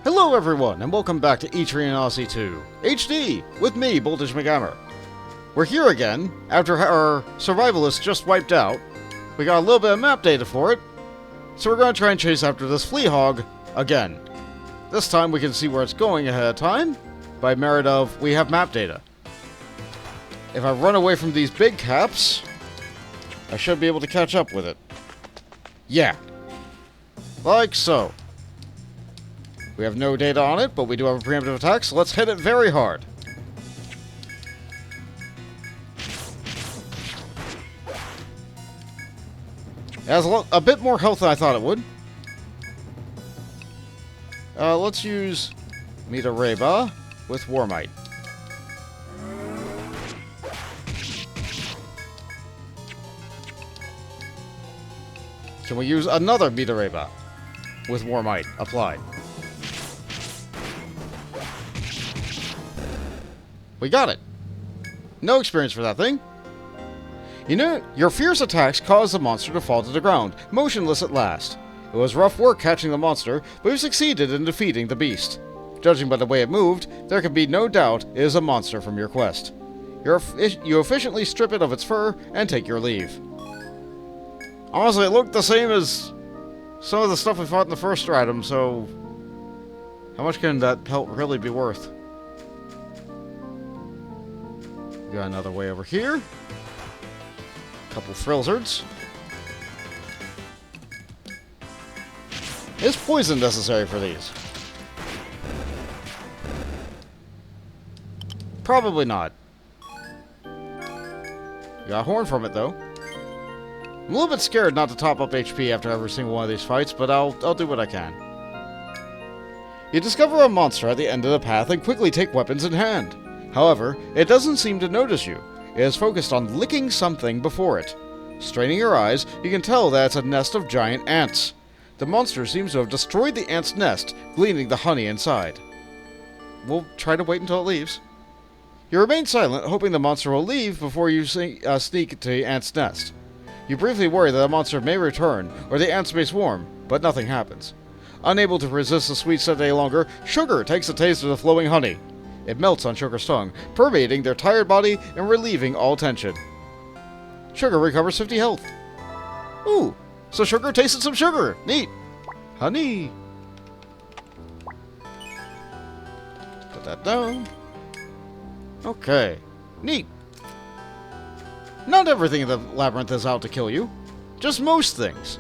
Hello everyone, and welcome back to Etrian Odyssey 2 HD with me, McGammar. We're here again after our survivalists just wiped out. We got a little bit of map data for it, so we're going to try and chase after this flea hog again. This time we can see where it's going ahead of time by merit of we have map data. If I run away from these big caps, I should be able to catch up with it. Yeah. Like so. We have no data on it, but we do have a preemptive attack, so let's hit it very hard. It has a bit more health than I thought it would. Let's use Reba with Warmite. Can we use another Reba with Warmite applied? We got it. No experience for that thing. You know, your fierce attacks caused the monster to fall to the ground, motionless at last. It was rough work catching the monster, but you succeeded in defeating the beast. Judging by the way it moved, there can be no doubt it is a monster from your quest. You efficiently strip it of its fur and take your leave. Honestly, it looked the same as some of the stuff we fought in the first stratum, so how much can that pelt really be worth? Got another way over here. Couple Frillzards. Is poison necessary for these? Probably not. Got a horn from it, though. I'm a little bit scared not to top up HP after every single one of these fights, but I'll do what I can. You discover a monster at the end of the path and quickly take weapons in hand. However, it doesn't seem to notice you. It is focused on licking something before it. Straining your eyes, you can tell that it's a nest of giant ants. The monster seems to have destroyed the ant's nest, gleaning the honey inside. We'll try to wait until it leaves. You remain silent, hoping the monster will leave before you sneak to the ant's nest. You briefly worry that the monster may return, or the ants may swarm, but nothing happens. Unable to resist the sweet scent any longer, Sugar takes a taste of the flowing honey. It melts on Sugar's tongue, permeating their tired body and relieving all tension. Sugar recovers 50 health. Ooh, so Sugar tasted some sugar. Neat. Honey. Put that down. Okay. Neat. Not everything in the labyrinth is out to kill you. Just most things.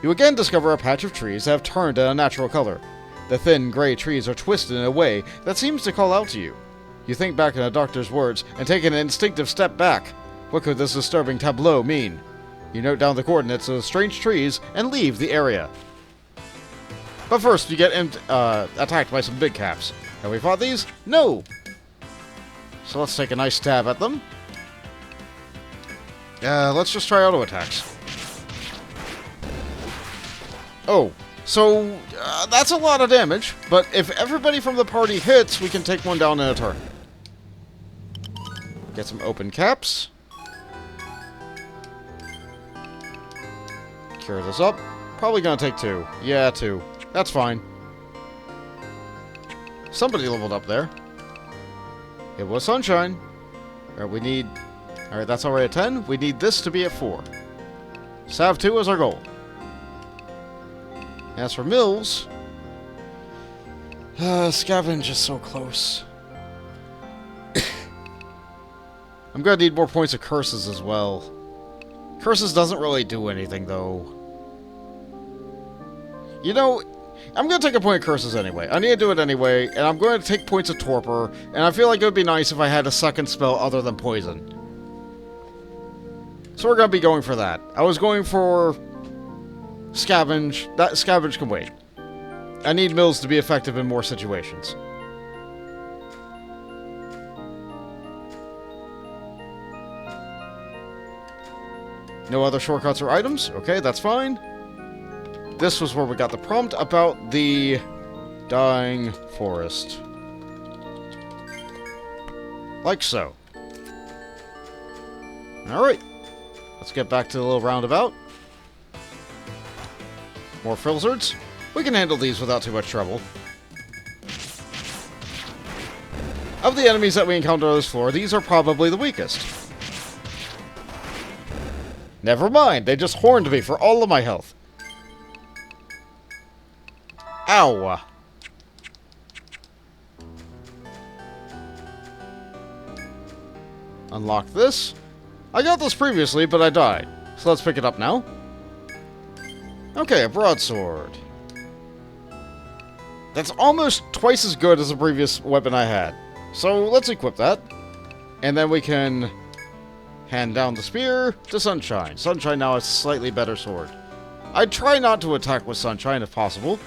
You again discover a patch of trees that have turned a natural color. The thin, gray trees are twisted in a way that seems to call out to you. You think back on the doctor's words and take an instinctive step back. What could this disturbing tableau mean? You note down the coordinates of the strange trees and leave the area. But first, you get attacked by some big caps. Have we fought these? No! So let's take a nice stab at them. Let's just try auto attacks. Oh. So, that's a lot of damage, but if everybody from the party hits, we can take one down in a turn. Get some open caps. Cure this up. Probably gonna take 2. Yeah, 2. That's fine. Somebody leveled up there. It was Sunshine. Alright, we need... Alright, that's already at 10. We need this to be at 4. Salve 2 is our goal. As for Mills, Scavenge is so close. I'm gonna need more points of Curses as well. Curses doesn't really do anything, though. You know, I'm gonna take a point of Curses anyway. I need to do it anyway, and I'm going to take points of Torpor, and I feel like it would be nice if I had a second spell other than Poison. So we're gonna be going for that. I was going for... Scavenge. That Scavenge can wait. I need Mills to be effective in more situations. No other shortcuts or items? Okay, that's fine. This was where we got the prompt about the dying forest. Like so. Alright. Let's get back to the little roundabout. More Frillzards. We can handle these without too much trouble. Of the enemies that we encounter on this floor, these are probably the weakest. Never mind, they just horned me for all of my health. Ow! Unlock this. I got this previously, but I died. So let's pick it up now. Okay, a broadsword. That's almost twice as good as the previous weapon I had. So let's equip that. And then we can hand down the spear to Sunshine. Sunshine now has a slightly better sword. I'd try not to attack with Sunshine if possible.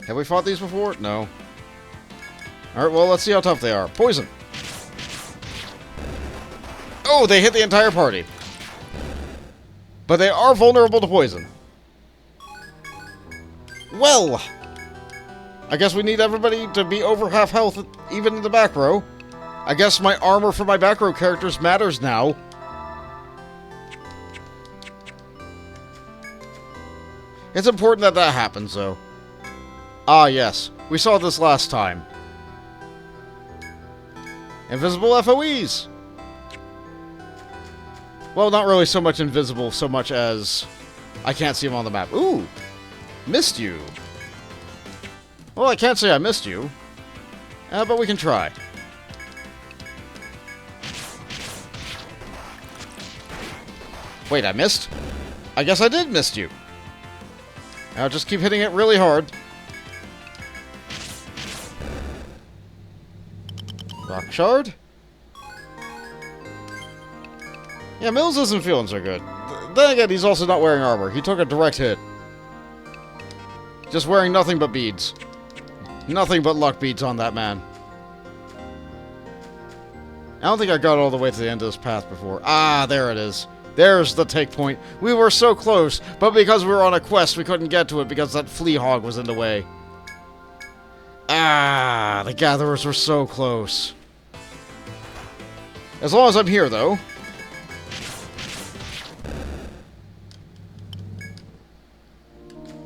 Have we fought these before? No. Alright, well, let's see how tough they are. Poison. Oh, they hit the entire party. But they are vulnerable to poison. Well, I guess we need everybody to be over half health, even in the back row. I guess my armor for my back row characters matters now. It's important that that happens, though. Ah, yes. We saw this last time. Invisible FOEs! Well, not really so much invisible, so much as I can't see them on the map. Ooh! Missed you. Well, I can't say I missed you. But we can try. Wait, I missed? I guess I did miss you. I'll just keep hitting it really hard. Rock shard? Yeah, Mills isn't feeling so good. Then again, he's also not wearing armor. He took a direct hit. Just wearing nothing but beads. Nothing but luck beads on that man. I don't think I got all the way to the end of this path before. Ah, there it is. There's the take point. We were so close, but because we were on a quest, we couldn't get to it because that flea hog was in the way. Ah, the gatherers were so close. As long as I'm here, though.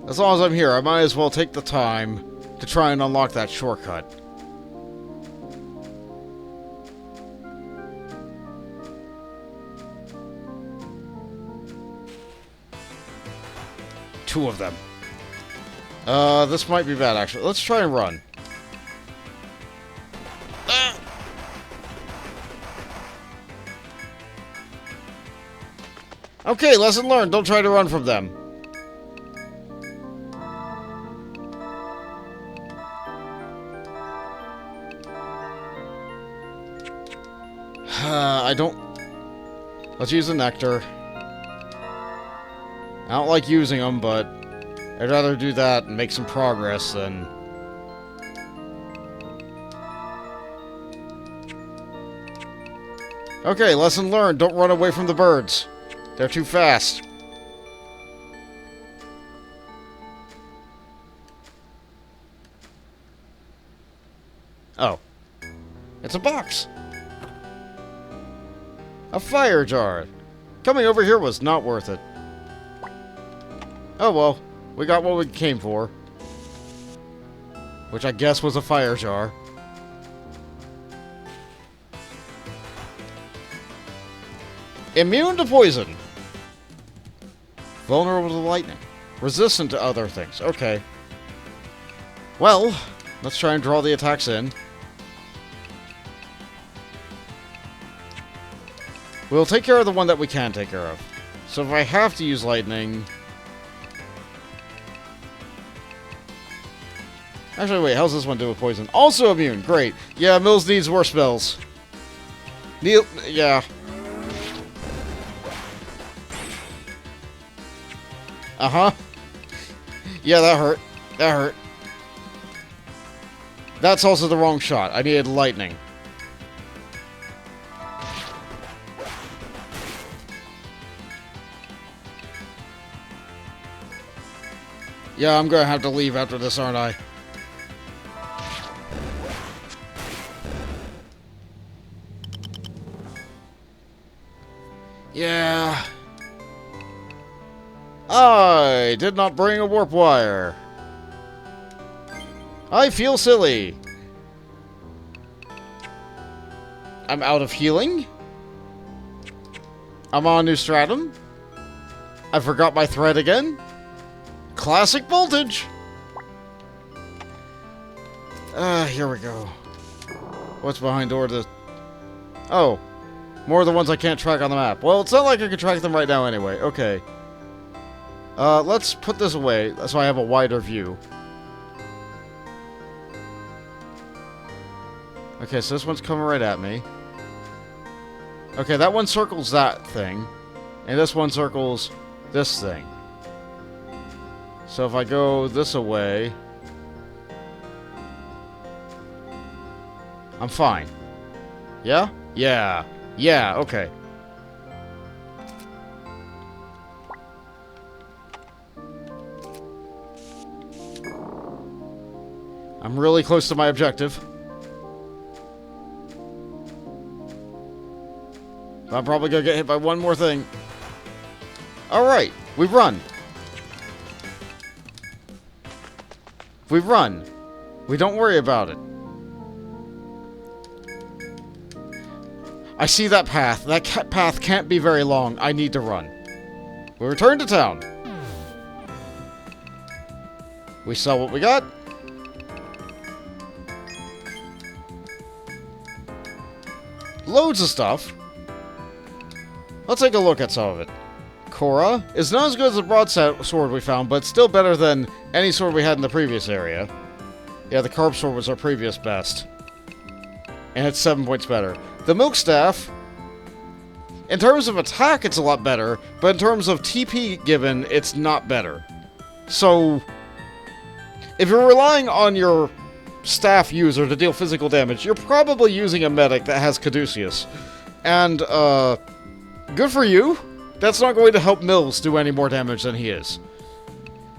As long as I'm here, I might as well take the time to try and unlock that shortcut. Two of them. This might be bad, actually. Let's try and run. Ah! Okay, lesson learned. Don't try to run from them. I don't... Let's use the nectar. I don't like using them, but I'd rather do that and make some progress than... Okay, lesson learned. Don't run away from the birds. They're too fast. Oh. It's a box. A fire jar. Coming over here was not worth it. Oh well, we got what we came for. Which I guess was a fire jar. Immune to poison. Vulnerable to lightning. Resistant to other things. Okay. Well, let's try and draw the attacks in. We'll take care of the one that we can take care of. So if I have to use lightning... Actually, wait, how's this one do with poison? Also immune, great. Yeah, Mills needs more spells. Neil, yeah. Uh-huh. Yeah, that hurt. That hurt. That's also the wrong shot. I needed lightning. Yeah, I'm gonna have to leave after this, aren't I? Yeah. I did not bring a warp wire. I feel silly. I'm out of healing. I'm on a new stratum. I forgot my thread again. Classic voltage. Here we go. What's behind door to... Oh. More of the ones I can't track on the map. Well, it's not like I can track them right now anyway. Okay. Let's put this away so I have a wider view. Okay, so this one's coming right at me. Okay, that one circles that thing. And this one circles this thing. So if I go this away... I'm fine. Yeah? Yeah. Yeah, okay. I'm really close to my objective. I'm probably gonna get hit by one more thing. Alright, we've run. We've run. We don't worry about it. I see that path. That path can't be very long. I need to run. We return to town. We sell what we got. Loads of stuff. Let's take a look at some of it. Korra is not as good as the broadsword we found, but still better than any sword we had in the previous area. Yeah, the carb sword was our previous best. And it's 7 points better. The milk staff, in terms of attack, it's a lot better, but in terms of TP given, it's not better. So, if you're relying on your staff user to deal physical damage, you're probably using a medic that has Caduceus. And, good for you. That's not going to help Mills do any more damage than he is.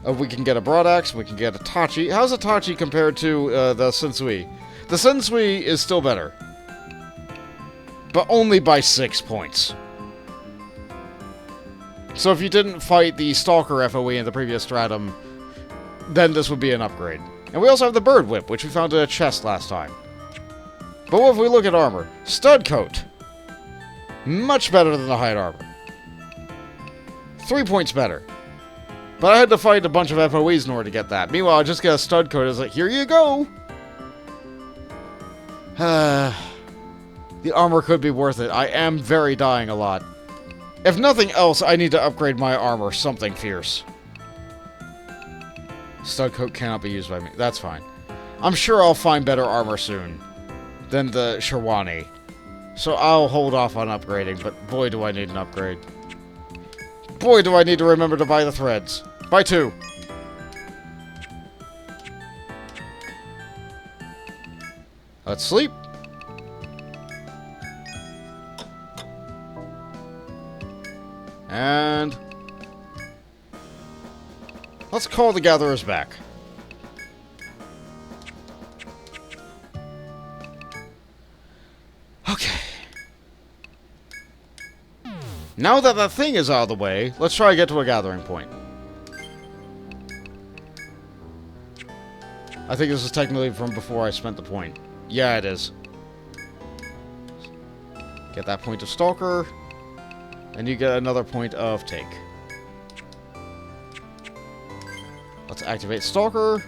We can get a Broadaxe, we can get a Tachi. How's a Tachi compared to the Sensui? The Sensui is still better. But only by 6 points. So if you didn't fight the Stalker FOE in the previous stratum, then this would be an upgrade. And we also have the Bird Whip, which we found in a chest last time. But what if we look at armor? Stud Coat. Much better than the Hide Armor. 3 points better. But I had to fight a bunch of FOEs in order to get that. Meanwhile, I just get a Stud Coat. It's like, here you go! The armor could be worth it. I am very dying a lot. If nothing else, I need to upgrade my armor something fierce. Stud Coat cannot be used by me. That's fine. I'm sure I'll find better armor soon than the Sherwani. So I'll hold off on upgrading, but boy do I need an upgrade. Boy do I need to remember to buy the threads. Buy 2. Let's sleep. And let's call the gatherers back. Okay. Now that that thing is out of the way, let's try to get to a gathering point. I think this is technically from before I spent the point. Yeah, it is. Get that point of Stalker. And you get another point of Take. Let's activate Stalker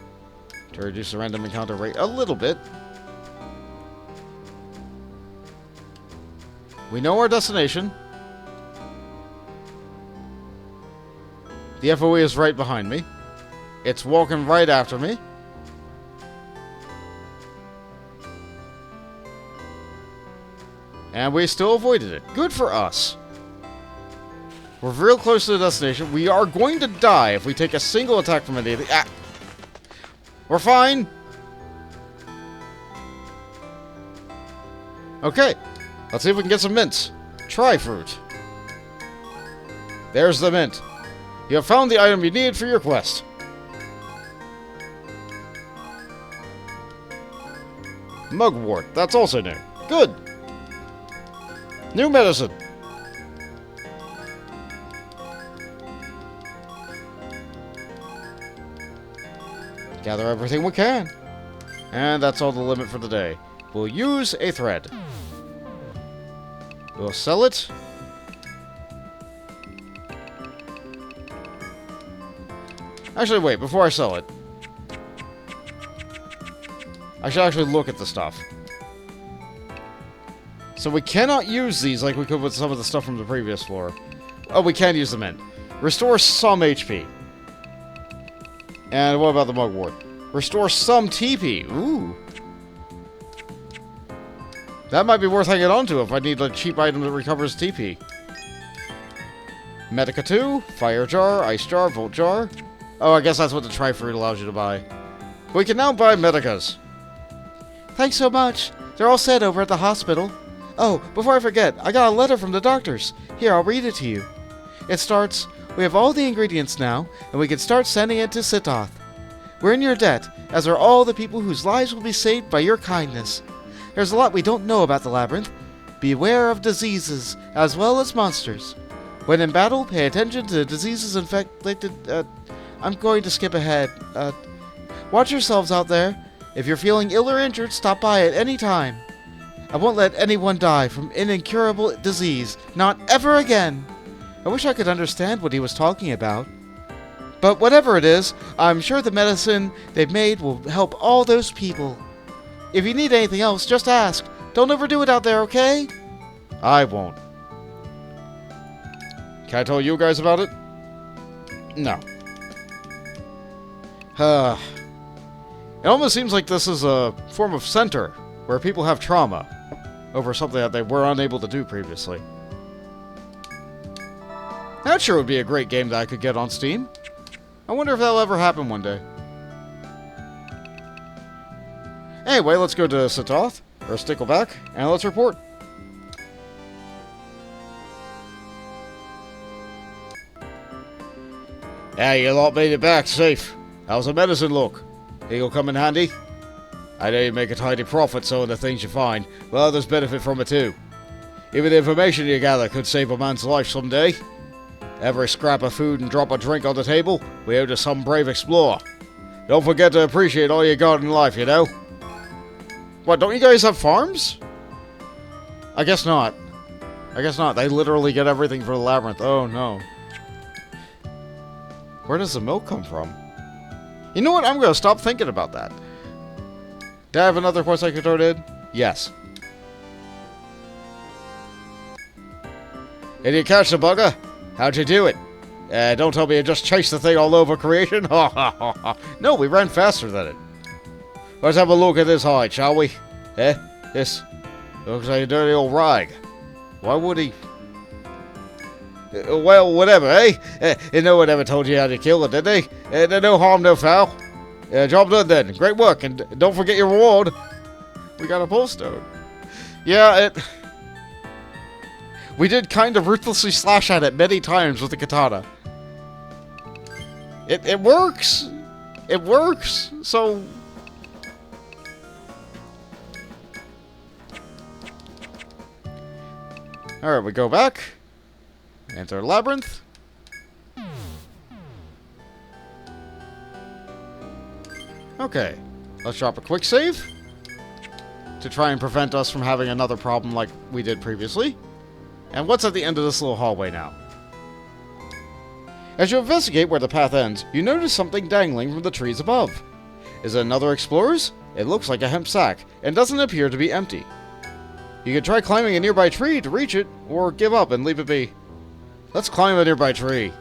to reduce the random encounter rate a little bit. We know our destination. The FOE is right behind me. It's walking right after me. And we still avoided it. Good for us. We're real close to the destination. We are going to die if we take a single attack from any of the... Ah! We're fine. Okay. Let's see if we can get some mints. Try fruit. There's the mint. You have found the item you needed for your quest. Mugwort. That's also new. Good. New medicine. Gather everything we can. And that's all the limit for the day. We'll use a thread. We'll sell it. Actually, wait, before I sell it, I should actually look at the stuff. So we cannot use these like we could with some of the stuff from the previous floor. Oh, we can use them in. Restore some HP. And what about the mugwort? Restore some TP. Ooh. That might be worth hanging on to if I need a cheap item that recovers TP. Medica 2, Fire Jar, Ice Jar, Volt Jar. Oh, I guess that's what the Tri-Fruit allows you to buy. We can now buy Medicas. Thanks so much. They're all set over at the hospital. Oh, before I forget, I got a letter from the doctors. Here, I'll read it to you. It starts, we have all the ingredients now, and we can start sending it to Sitoth. We're in your debt, as are all the people whose lives will be saved by your kindness. There's a lot we don't know about the labyrinth. Beware of diseases, as well as monsters. When in battle, pay attention to diseases inflicted... I'm going to skip ahead. Watch yourselves out there. If you're feeling ill or injured, stop by at any time. I won't let anyone die from an incurable disease. Not ever again. I wish I could understand what he was talking about. But whatever it is, I'm sure the medicine they've made will help all those people. If you need anything else, just ask. Don't overdo it out there, okay? I won't. Can I tell you guys about it? No. It almost seems like this is a form of center, where people have trauma over something that they were unable to do previously. That sure would be a great game that I could get on Steam. I wonder if that'll ever happen one day. Anyway, let's go to Sitoth, or Stickleback, and let's report. Yeah, you lot made it back safe. How's the medicine look? Think it'll come in handy? I know you make a tidy profit selling the things you find, but others benefit from it too. Even the information you gather could save a man's life someday. Every scrap of food and drop of drink on the table, we owe to some brave explorer. Don't forget to appreciate all you got in life, you know? What, don't you guys have farms? I guess not. I guess not. They literally get everything for the labyrinth. Oh, no. Where does the milk come from? You know what? I'm going to stop thinking about that. Do I have another quest I could throw in? Yes. Did you catch the bugger? How'd you do it? Don't tell me you just chased the thing all over creation. No, we ran faster than it. Let's have a look at this hide, shall we? This looks like a dirty old rag. Why would he... Well, whatever, eh? No one ever told you how to kill it, did they? No harm, no foul. Job done then. Great work, and don't forget your reward. We got a bullstone. Yeah, we did kind of ruthlessly slash at it many times with the katana. It works. It works. So... Alright, we go back. Enter Labyrinth. Okay, let's drop a quick save to try and prevent us from having another problem like we did previously. And what's at the end of this little hallway now? As you investigate where the path ends, you notice something dangling from the trees above. Is it another explorer's? It looks like a hemp sack, and doesn't appear to be empty. You could try climbing a nearby tree to reach it, or give up and leave it be. Let's climb a nearby tree.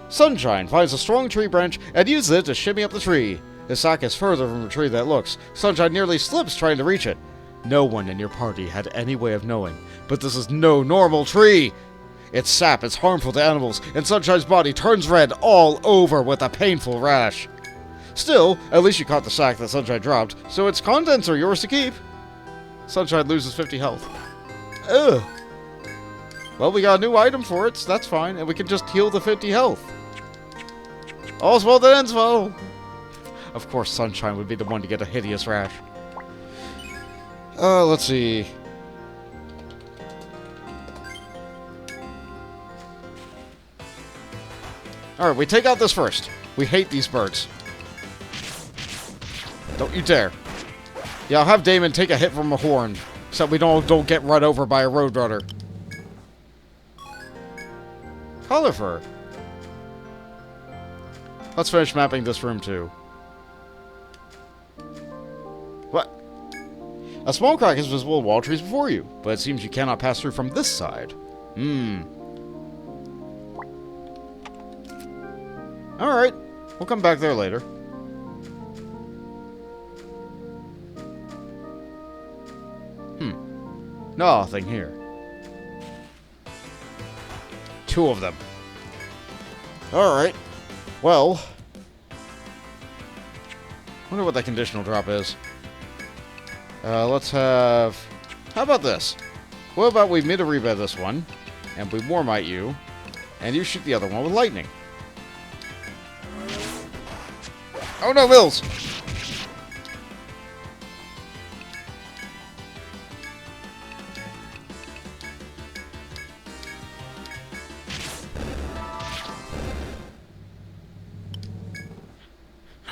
Sunshine finds a strong tree branch and uses it to shimmy up the tree. The sack is further from the tree than it looks. Sunshine nearly slips trying to reach it. No one in your party had any way of knowing, but this is no normal tree. Its sap is harmful to animals, and Sunshine's body turns red all over with a painful rash. Still, at least you caught the sack that Sunshine dropped, so its contents are yours to keep. Sunshine loses 50 health. Ugh. Well, we got a new item for it, so that's fine, and we can just heal the 50 health. All's well that ends well. Of course, Sunshine would be the one to get a hideous rash. Let's see. Alright, we take out this first. We hate these birds. Don't you dare. Yeah, I'll have Damon take a hit from a horn, so we don't get run over by a roadrunner. Colorfur. Let's finish mapping this room too. What? A small crack is visible in wall trees before you, but it seems you cannot pass through from this side. Alright. We'll come back there later. Nothing here. 2 of them. Alright. Well. Wonder what that conditional drop is. Let's have... How about this? What about we mid-rebed this one, and we Warmite you, and you shoot the other one with lightning. Oh no, Mills!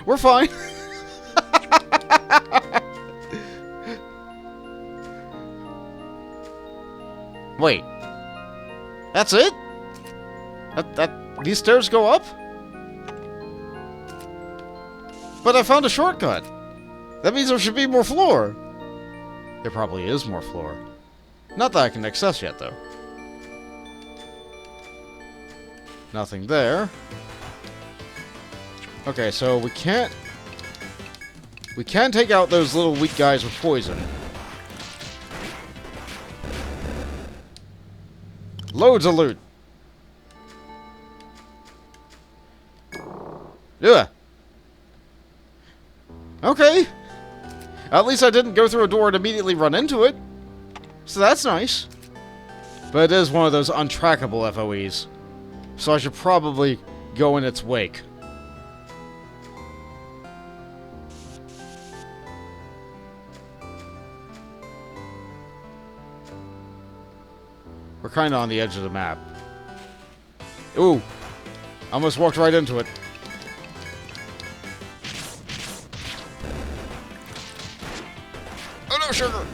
We're fine. Wait. That's it? These stairs go up? But I found a shortcut. That means there should be more floor. There probably is more floor. Not that I can access yet, though. Nothing there. Okay, so we can't... We can take out those little weak guys with poison. Loads of loot. Yeah. Okay. At least I didn't go through a door and immediately run into it. So that's nice. But it is one of those untrackable FOEs. So I should probably go in its wake. We're kind of on the edge of the map. Ooh. Almost walked right into it. Oh no, sugar!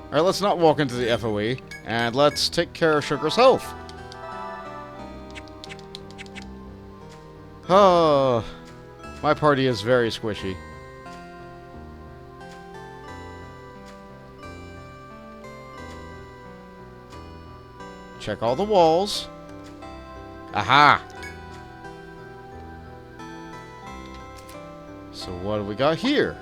Alright, let's not walk into the FOE. And let's take care of Sugar's health. Oh. My party is very squishy. Check all the walls. Aha! So what do we got here?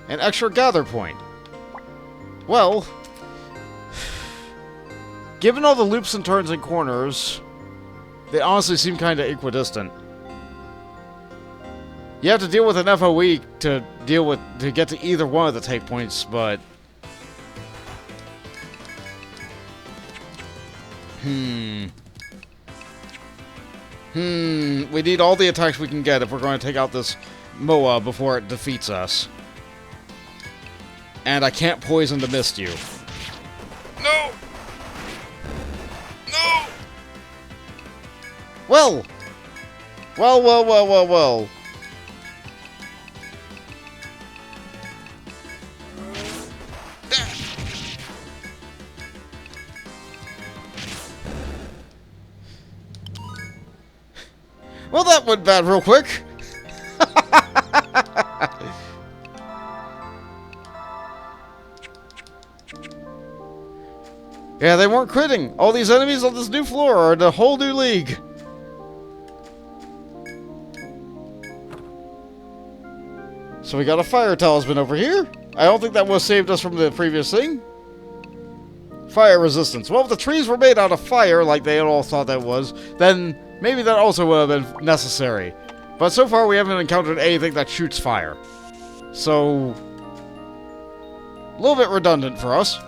An extra gather point. Well, given all the loops and turns and corners, they honestly seem kind of equidistant. You have to deal with an FOE to get to either one of the take points, but we need all the attacks we can get if we're going to take out this Moa before it defeats us. And I can't poison to mist you. No! No! Well! Well. Well, that went bad real quick. Yeah, they weren't critting. All these enemies on this new floor are in a whole new league. So we got a fire talisman over here. I don't think that would have saved us from the previous thing. Fire resistance. Well, if the trees were made out of fire, like they all thought that was, then maybe that also would have been necessary. But so far, we haven't encountered anything that shoots fire. So, a little bit redundant for us.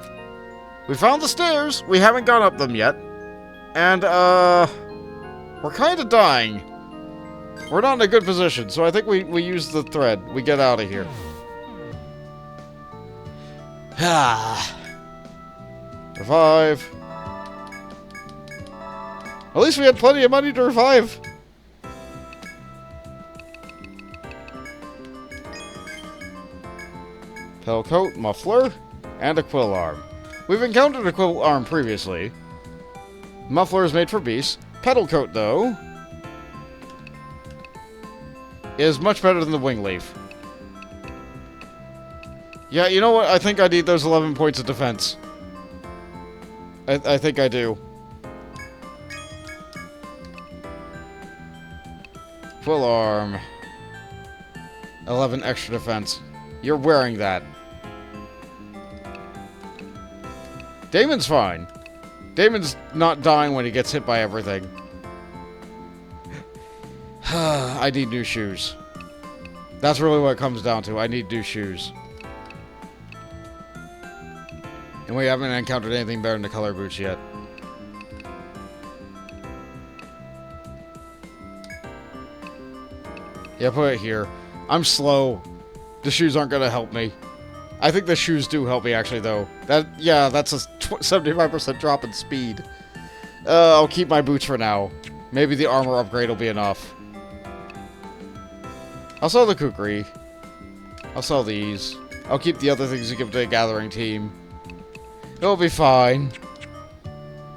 We found the stairs. We haven't gone up them yet. And, we're kind of dying. We're not in a good position, so I think we use the thread. We get out of here. Revive. At least we had plenty of money to revive. Petal coat, muffler, and a quill arm. We've encountered a quill arm previously. Muffler is made for beasts. Petal coat, though, is much better than the wing leaf. Yeah, you know what? I think I need those 11 points of defense. I think I do. Quill arm. 11 extra defense. You're wearing that. Damon's fine. Damon's not dying when he gets hit by everything. I need new shoes. That's really what it comes down to. I need new shoes. And we haven't encountered anything better than the color boots yet. Yeah, put it here. I'm slow. The shoes aren't going to help me. I think the shoes do help me, actually, though. That's a 75% drop in speed. I'll keep my boots for now. Maybe the armor upgrade will be enough. I'll sell the kukri. I'll sell these. I'll keep the other things to give to the gathering team. It'll be fine.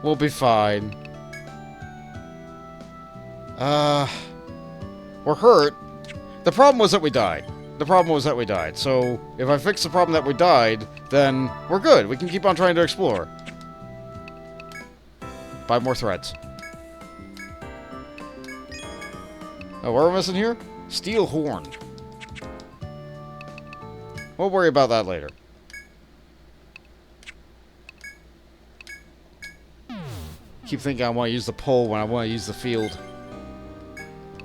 We'll be fine. We're hurt. The problem was that we died. So, if I fix the problem that we died, then we're good. We can keep on trying to explore. Buy more threads. Oh, what are we missing here? Steel horn. We'll worry about that later. Keep thinking I want to use the pole when I want to use the field.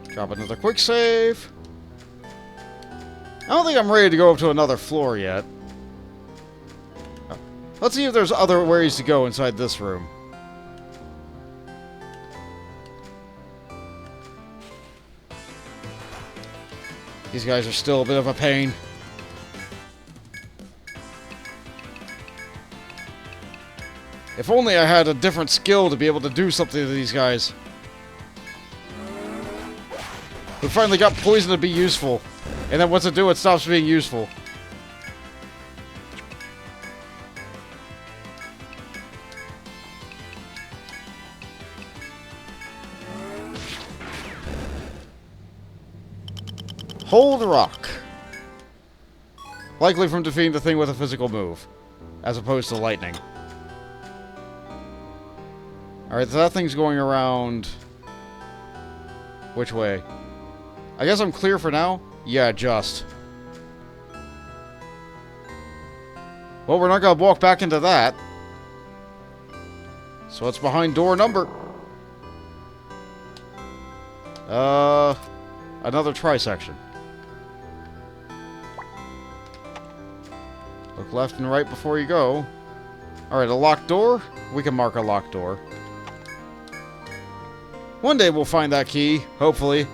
Drop another quick save. I don't think I'm ready to go up to another floor yet. Let's see if there's other ways to go inside this room. These guys are still a bit of a pain. If only I had a different skill to be able to do something to these guys. We finally got poison to be useful. And then once it do, it stops being useful. Hold rock. Likely from defeating the thing with a physical move, as opposed to lightning. Alright, so that thing's going around... Which way? I guess I'm clear for now? Yeah, just. Well, we're not gonna walk back into that. So it's behind door number... Another tri-section. Look left and right before you go. Alright, a locked door? We can mark a locked door. One day we'll find that key, hopefully.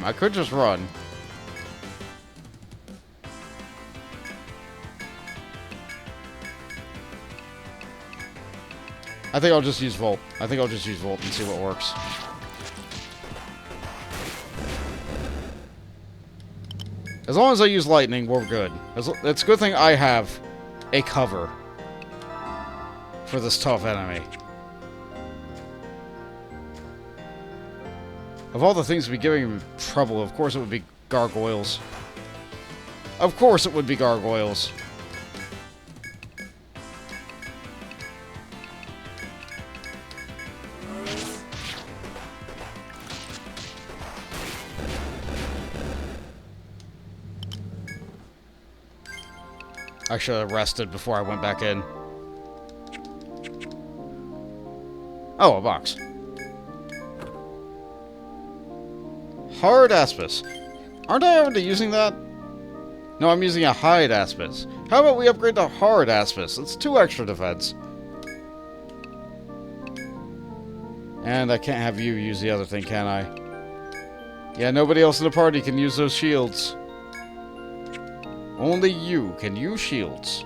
I could just run. I think I'll just use Volt. And see what works. As long as I use lightning, we're good. It's a good thing I have a cover for this tough enemy. Of all the things to be giving him trouble, of course it would be gargoyles. Of course it would be gargoyles. I should have rested before I went back in. Oh, a box. Hard Aspis. Aren't I already using that? No, I'm using a Hide Aspis. How about we upgrade to Hard Aspis? It's 2 extra defense. And I can't have you use the other thing, can I? Yeah, nobody else in the party can use those shields. Only you can use shields.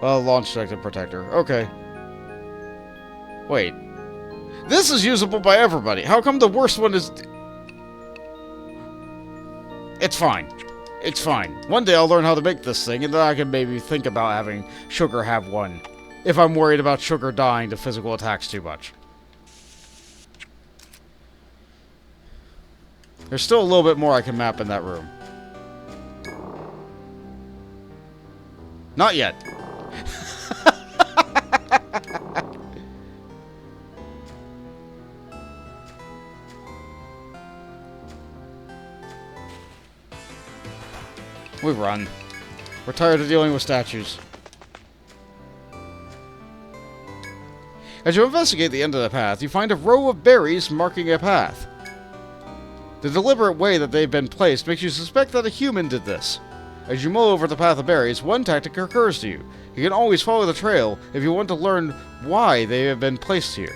Launch detected protector. Okay. Wait. This is usable by everybody. How come the worst one is... It's fine. It's fine. One day I'll learn how to make this thing, and then I can maybe think about having Sugar have one. If I'm worried about Sugar dying to physical attacks too much. There's still a little bit more I can map in that room. Not yet. We run. We're tired of dealing with statues. As you investigate the end of the path, you find a row of berries marking a path. The deliberate way that they've been placed makes you suspect that a human did this. As you mull over the path of berries, one tactic occurs to you. You can always follow the trail if you want to learn why they have been placed here.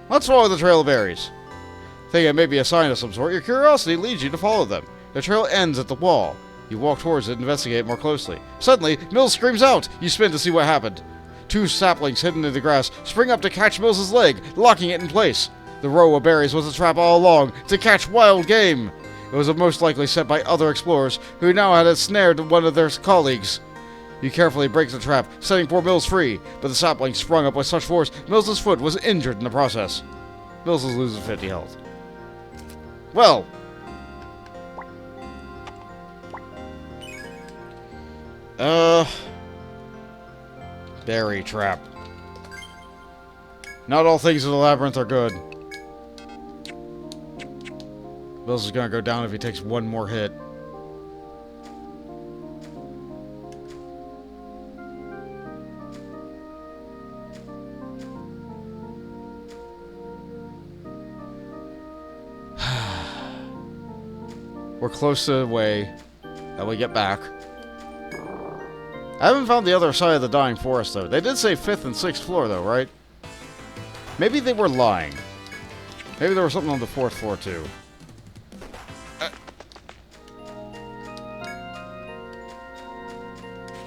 Let's follow the trail of berries. Thinking it may be a sign of some sort, your curiosity leads you to follow them. The trail ends at the wall. You walk towards it and investigate more closely. Suddenly, Mills screams out. You spin to see what happened. Two saplings hidden in the grass spring up to catch Mills' leg, locking it in place. The row of berries was a trap all along, to catch wild game. It was most likely set by other explorers, who now had ensnared one of their colleagues. You carefully break the trap, setting poor Mills free, but the sapling sprung up with such force, Mills' foot was injured in the process. Mills is losing 50 health. Well... Berry trap. Not all things in the labyrinth are good. Mills is gonna go down if he takes one more hit. We're close to the way that we get back. I haven't found the other side of the dying forest, though. They did say 5th and 6th floor, though, right? Maybe they were lying. Maybe there was something on the 4th floor, too.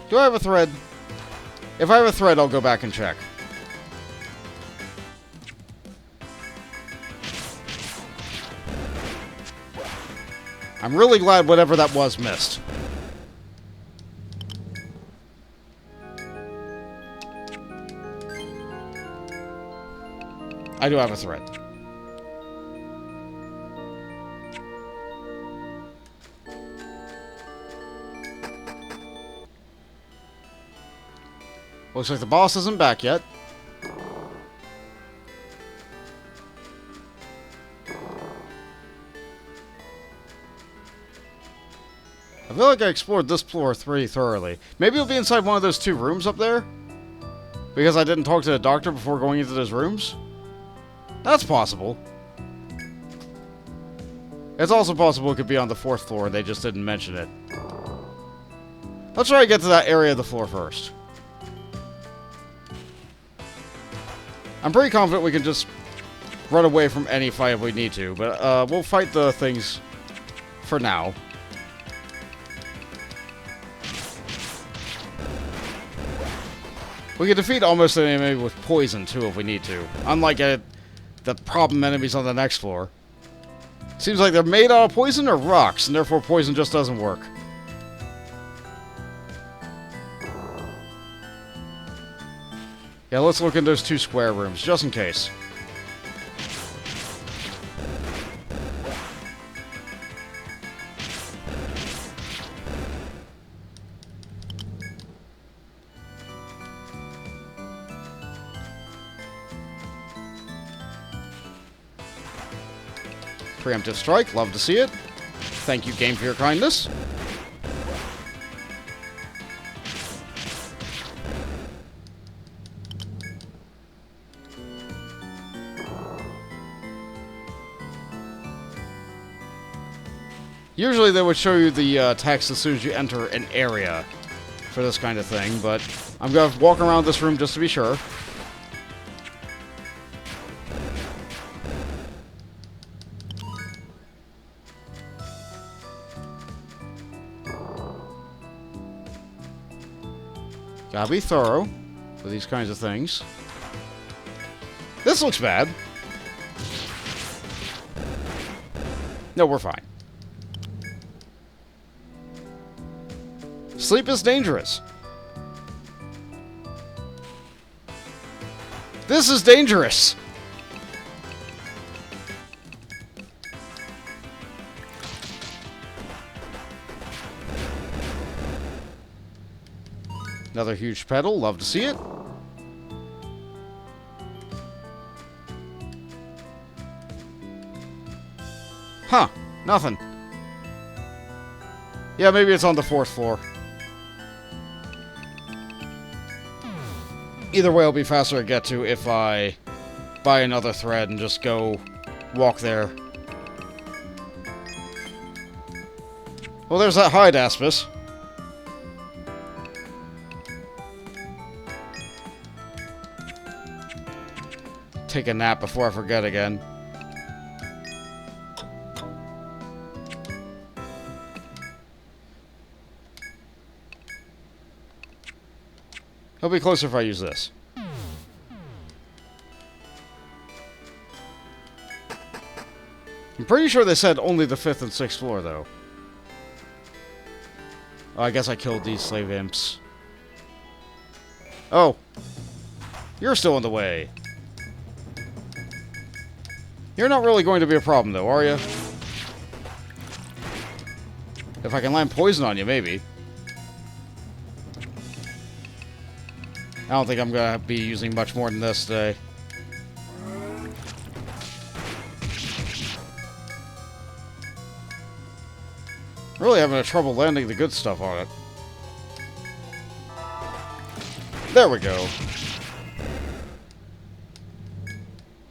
Do I have a thread? If I have a thread, I'll go back and check. I'm really glad whatever that was missed. I do have a thread. Looks like the boss isn't back yet. I feel like I explored this floor pretty thoroughly. Maybe it'll be inside one of those 2 rooms up there? Because I didn't talk to the doctor before going into those rooms? That's possible. It's also possible it could be on the 4th floor and they just didn't mention it. Let's try to get to that area of the floor first. I'm pretty confident we can just run away from any fight if we need to, but we'll fight the things for now. We can defeat almost any enemy with poison, too, if we need to. Unlike the problem enemies on the next floor. Seems like they're made out of poison or rocks, and therefore poison just doesn't work. Yeah, let's look in those 2 square rooms, just in case. Preemptive strike, love to see it. Thank you, game, for your kindness. Usually they would show you the text as soon as you enter an area for this kind of thing, but I'm going to walk around this room just to be sure. Gotta be thorough with these kinds of things. This looks bad. No, we're fine. Sleep is dangerous. This is dangerous. Another huge pedal. Love to see it. Huh. Nothing. Yeah, maybe it's on the 4th floor. Either way, it'll be faster to get to if I buy another thread and just go walk there. Well, there's that hide aspis. Take a nap before I forget again. It'll be closer if I use this. I'm pretty sure they said only the 5th and 6th floor, though. Oh, I guess I killed these slave imps. Oh. You're still in the way. You're not really going to be a problem, though, are you? If I can land poison on you, maybe. I don't think I'm going to be using much more than this today. Really having trouble landing the good stuff on it. There we go.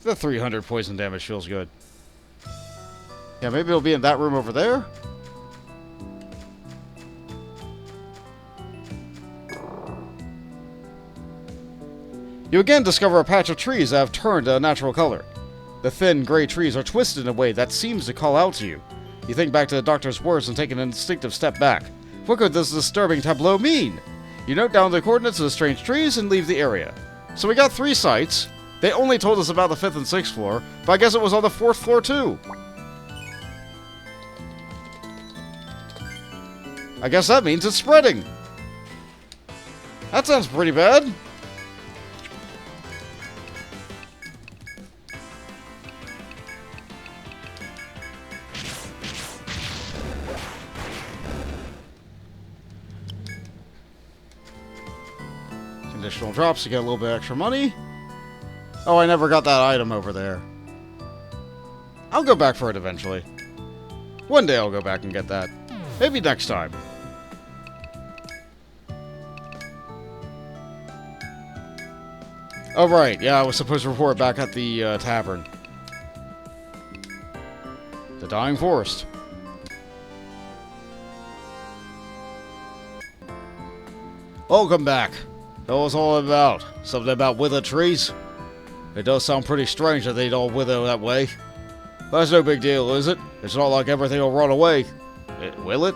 The 300 poison damage feels good. Yeah, maybe it'll be in that room over there? You again discover a patch of trees that have turned a natural color. The thin, gray trees are twisted in a way that seems to call out to you. You think back to the doctor's words and take an instinctive step back. What could this disturbing tableau mean? You note down the coordinates of the strange trees and leave the area. So we got 3 sites. They only told us about the 5th and 6th floor, but I guess it was on the 4th floor too. I guess that means it's spreading. That sounds pretty bad. Additional drops to get a little bit extra money. Oh, I never got that item over there. I'll go back for it eventually. One day I'll go back and get that. Maybe next time. Oh, right. Yeah, I was supposed to report back at the tavern. The Dying Forest. Welcome back. That was all about. Something about withered trees. It does sound pretty strange that they'd all wither that way. But that's no big deal, is it? It's not like everything will run away. Will it?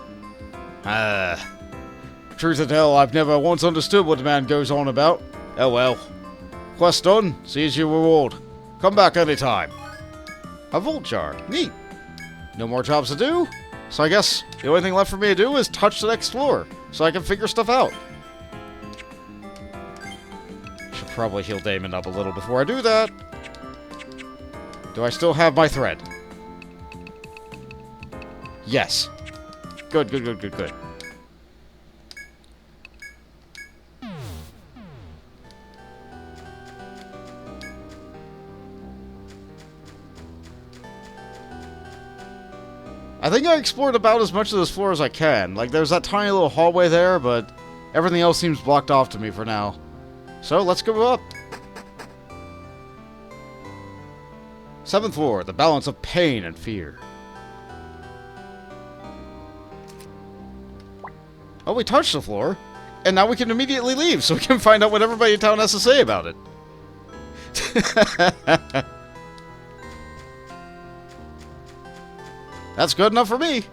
Truth to tell, I've never once understood what the man goes on about. Oh well. Quest done. Seize your reward. Come back anytime. A vault jar. Neat. No more jobs to do? So I guess the only thing left for me to do is touch the next floor, so I can figure stuff out. Probably heal Damon up a little before I do that. Do I still have my thread? Yes. Good, good, good, good, good. I think I explored about as much of this floor as I can. Like, there's that tiny little hallway there, but everything else seems blocked off to me for now. So, let's go up. 7th floor, the balance of pain and fear. Oh, we touched the floor. And now we can immediately leave, so we can find out what everybody in town has to say about it. That's good enough for me.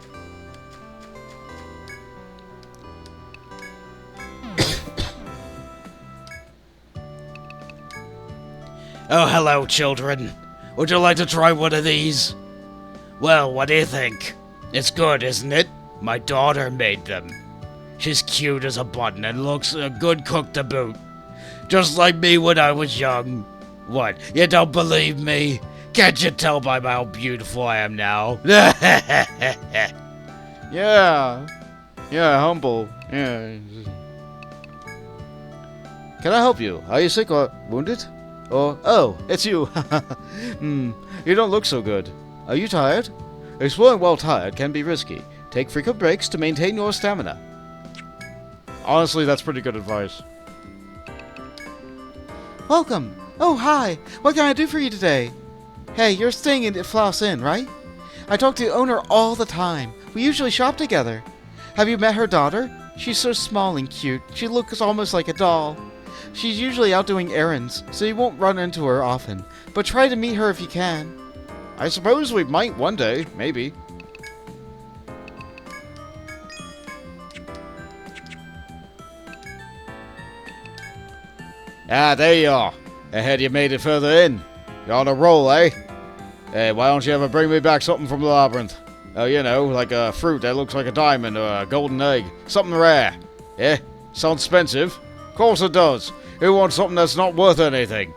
Oh, hello, children. Would you like to try one of these? Well, what do you think? It's good, isn't it? My daughter made them. She's cute as a button and looks a good cook to boot. Just like me when I was young. What, you don't believe me? Can't you tell by how beautiful I am now? Yeah. Yeah, humble. Yeah. Can I help you? Are you sick or wounded? Or, oh, it's you. You don't look so good. Are you tired? Exploring while tired can be risky. Take frequent breaks to maintain your stamina. Honestly, that's pretty good advice. Welcome. Oh, hi. What can I do for you today? Hey, you're staying in Floss Inn, right? I talk to the owner all the time. We usually shop together. Have you met her daughter? She's so small and cute. She looks almost like a doll. She's usually out doing errands, so you won't run into her often. But try to meet her if you can. I suppose we might one day, maybe. Ah, there you are. Ahead, you made it further in. You're on a roll, eh? Hey, why don't you ever bring me back something from the labyrinth? Oh, you know, like a fruit that looks like a diamond or a golden egg. Something rare. Yeah? Sounds expensive? Of course it does. Who wants something that's not worth anything?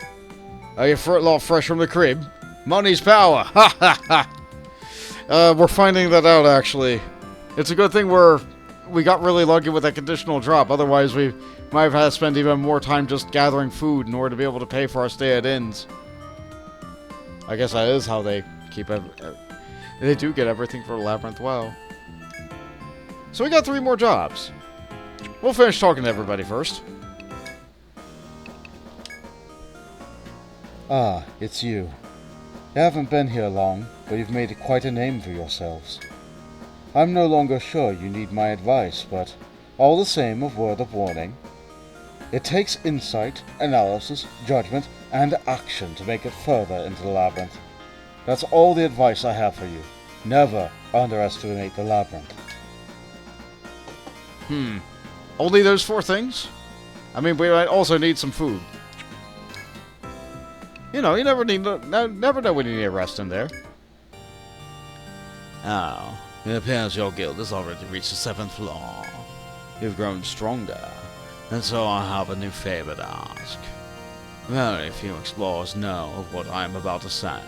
Are you a lot fresh from the crib? Money's power. Ha ha ha. We're finding that out, actually. It's a good thing we got really lucky with that conditional drop. Otherwise, we might have had to spend even more time just gathering food in order to be able to pay for our stay at inns. I guess that is how they keep they do get everything for Labyrinth WoW. So we got 3 more jobs. We'll finish talking to everybody first. Ah, it's you. You haven't been here long, but you've made quite a name for yourselves. I'm no longer sure you need my advice, but all the same, a word of warning. It takes insight, analysis, judgment, and action to make it further into the labyrinth. That's all the advice I have for you. Never underestimate the labyrinth. Only those 4 things? I mean, we might also need some food. You know, you never know when you need a rest in there. Oh, it appears your guild has already reached the 7th floor. You've grown stronger, and so I have a new favor to ask. Very few explorers know of what I am about to say.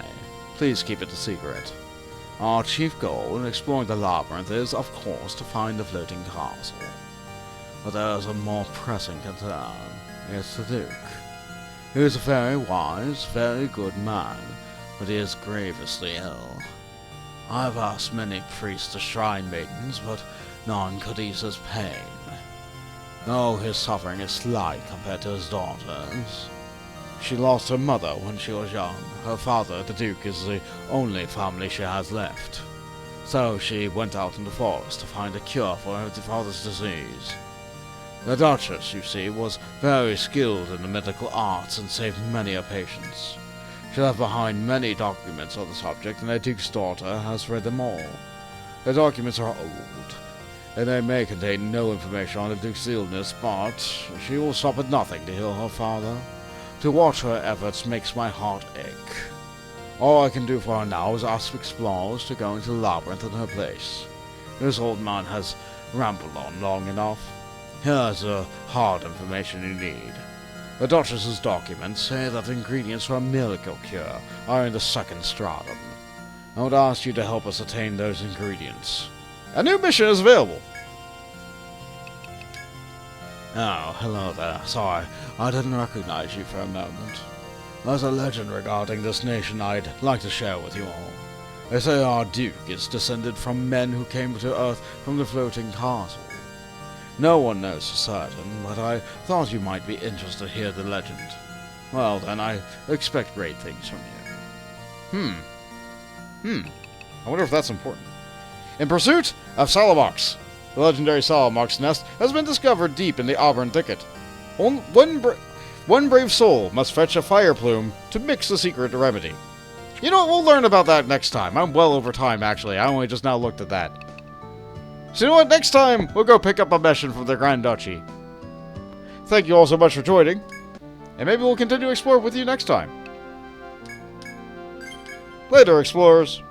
Please keep it a secret. Our chief goal in exploring the labyrinth is, of course, to find the floating castle. But there is a more pressing concern. It's the Duke. He is a very wise, very good man, but he is grievously ill. I have asked many priests to shrine maidens, but none could ease his pain. Oh, his suffering is slight compared to his daughter's. She lost her mother when she was young. Her father, the Duke, is the only family she has left. So she went out in the forest to find a cure for her father's disease. The Duchess, you see, was very skilled in the medical arts and saved many a patient. She left behind many documents on the subject, and the Duke's daughter has read them all. The documents are old, and they may contain no information on the Duke's illness, but she will stop at nothing to heal her father. To watch her efforts makes my heart ache. All I can do for her now is ask explorers to go into the labyrinth in her place. This old man has rambled on long enough. Here's the hard information you need. The Duchess's documents say that ingredients for a miracle cure are in the 2nd stratum. I would ask you to help us attain those ingredients. A new mission is available. Oh, hello there. Sorry, I didn't recognize you for a moment. There's a legend regarding this nation I'd like to share with you all. They say our Duke is descended from men who came to Earth from the floating castle. No one knows for certain, but I thought you might be interested to hear the legend. Well, then, I expect great things from you. I wonder if that's important. In pursuit of Salamox. The legendary Salamox nest has been discovered deep in the Auburn thicket. One brave soul must fetch a fire plume to mix the secret remedy. You know what? We'll learn about that next time. I'm well over time, actually. I only just now looked at that. So you know what? Next time, we'll go pick up a mission from the Grand Duchy. Thank you all so much for joining. And maybe we'll continue to explore with you next time. Later, explorers.